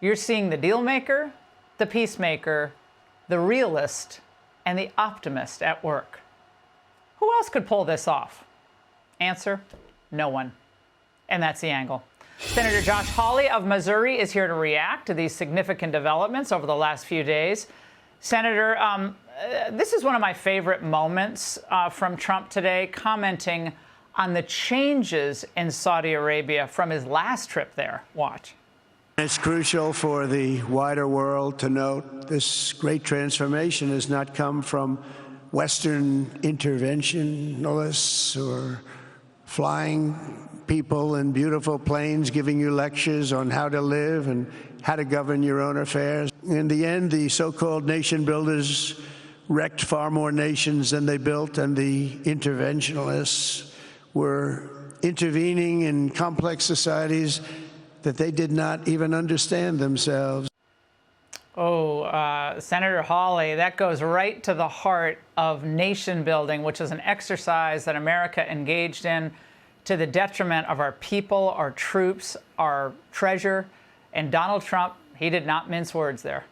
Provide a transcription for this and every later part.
You're seeing the deal maker, the peacemaker, the realist, and the optimist at work. Who else could pull this off? Answer, no one. And that's the angle. Senator Josh Hawley of Missouri is here to react to these significant developments over the last few days. Senator, this is one of my favorite moments from Trump today, commenting on the changes in Saudi Arabia from his last trip there. Watch. It's crucial for the wider world to note this great transformation has not come from Western interventionists or flying people in beautiful planes giving you lectures on how to live and how to govern your own affairs. In the end, the so-called nation builders wrecked far more nations than they built, and the interventionists were intervening in complex societies that they did not even understand themselves. Senator Hawley, that goes right to the heart of nation building, which is an exercise that America engaged in to the detriment of our people, our troops, our treasure. And Donald Trump, he did not mince words there.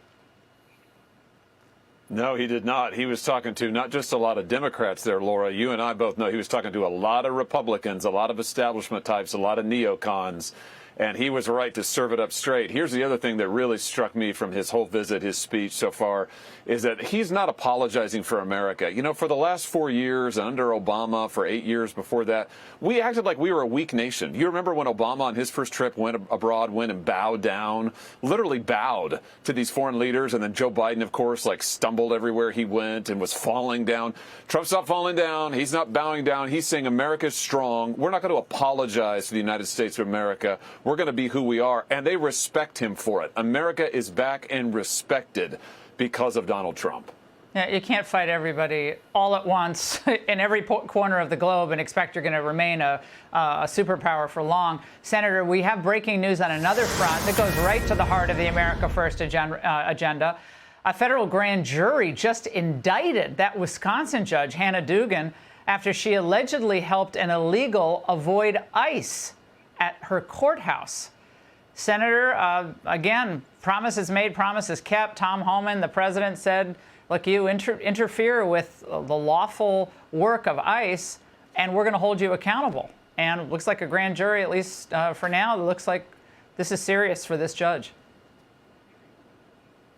No, he did not. He was talking to not just a lot of Democrats there, Laura. You and I both know he was talking to a lot of Republicans, a lot of establishment types, a lot of neocons. And he was right to serve it up straight. Here's the other thing that really struck me from his whole visit, his speech so far, is that he's not apologizing for America. You know, for the last 4 years, under Obama, for 8 years before that, we acted like we were a weak nation. You remember when Obama on his first trip went abroad, went and bowed down, literally bowed to these foreign leaders. And then Joe Biden, of course, like stumbled everywhere he went and was falling down. Trump's not falling down. He's not bowing down. He's saying America's strong. We're not going to apologize to the United States of America. We're going to be who we are, and they respect him for it. America is back and respected because of Donald Trump. Yeah, you can't fight everybody all at once in every corner of the globe and expect you're going to remain a superpower for long. Senator, we have breaking news on another front that goes right to the heart of the America First agenda. A federal grand jury just indicted that Wisconsin judge, Hannah Dugan, after she allegedly helped an illegal avoid ICE at her courthouse. Senator, again, promises made, promises kept. Tom Homan, the president, said, look, you interfere with the lawful work of ICE, and we're going to hold you accountable. And it looks like a grand jury, at least for now, it looks like this is serious for this judge.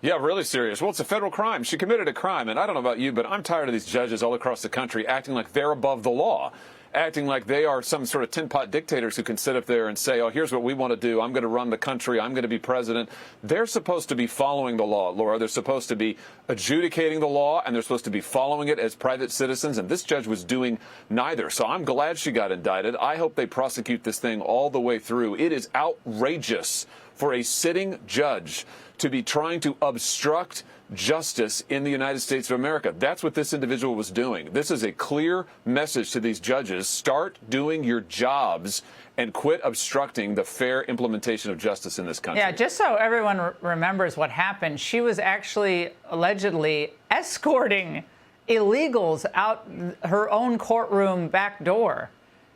Yeah, really serious. Well, it's a federal crime. She committed a crime. And I don't know about you, but I'm tired of these judges all across the country acting like they're above the law, acting like they are some sort of tin-pot dictators who can sit up there and say, oh, here's what we want to do. I'm going to run the country. I'm going to be president. They're supposed to be following the law, Laura. They're supposed to be adjudicating the law, and they're supposed to be following it as private citizens. And this judge was doing neither. So I'm glad she got indicted. I hope they prosecute this thing all the way through. It is outrageous for a sitting judge to be trying to obstruct justice in the United States of America. That's what this individual was doing. This is a clear message to these judges. Start doing your jobs and quit obstructing the fair implementation of justice in this country. Yeah, just so everyone remembers what happened, she was actually allegedly escorting illegals out her own courtroom back door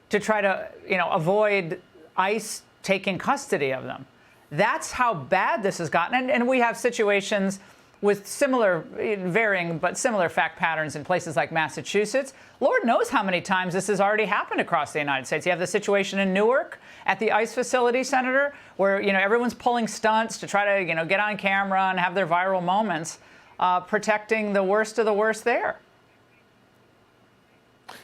to try to, avoid ICE taking custody of them. That's how bad this has gotten. And we have situations with similar, varying, but similar fact patterns in places like Massachusetts. Lord knows how many times this has already happened across the United States. You have the situation in Newark at the ICE facility, Senator, where, everyone's pulling stunts to try to, get on camera and have their viral moments, protecting the worst of the worst there.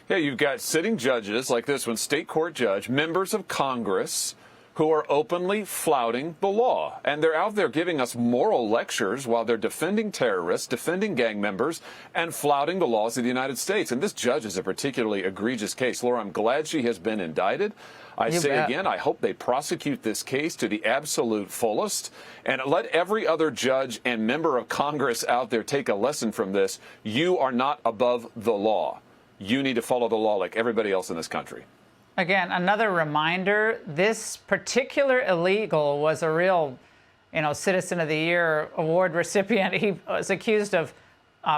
Yeah, you've got sitting judges like this one, state court judge, members of Congress, who are openly flouting the law. And they're out there giving us moral lectures while they're defending terrorists, defending gang members, and flouting the laws of the United States. And this judge is a particularly egregious case. Laura, I'm glad she has been indicted. I say again, I hope they prosecute this case to the absolute fullest and let every other judge and member of Congress out there take a lesson from this. You are not above the law. You need to follow the law like everybody else in this country. Again, another reminder, this particular illegal was a real, Citizen of the Year award recipient. He was accused of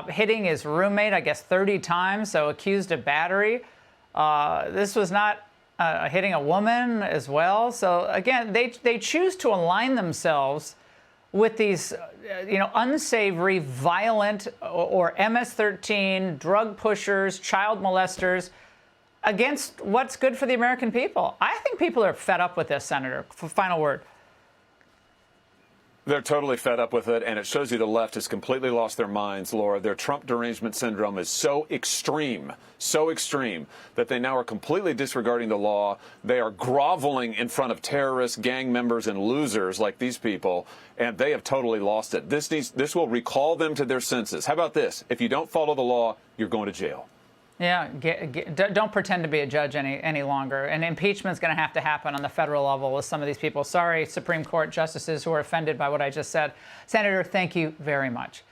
hitting his roommate, I guess, 30 times, so accused of battery. This was not hitting a woman as well. So, again, they choose to align themselves with these, unsavory, violent, or MS-13 drug pushers, child molesters, against what's good for the American people? I think people are fed up with this, Senator. Final word. They're totally fed up with it, and it shows you the left has completely lost their minds, Laura. Their Trump derangement syndrome is so extreme that they now are completely disregarding the law. They are groveling in front of terrorists, gang members, and losers like these people, and they have totally lost it. This will recall them to their senses. How about this? If you don't follow the law, you're going to jail. Yeah, don't pretend to be a judge any longer. And impeachment's going to happen on the federal level with some of these people. Sorry, Supreme Court justices who are offended by what I just said. Senator, thank you very much.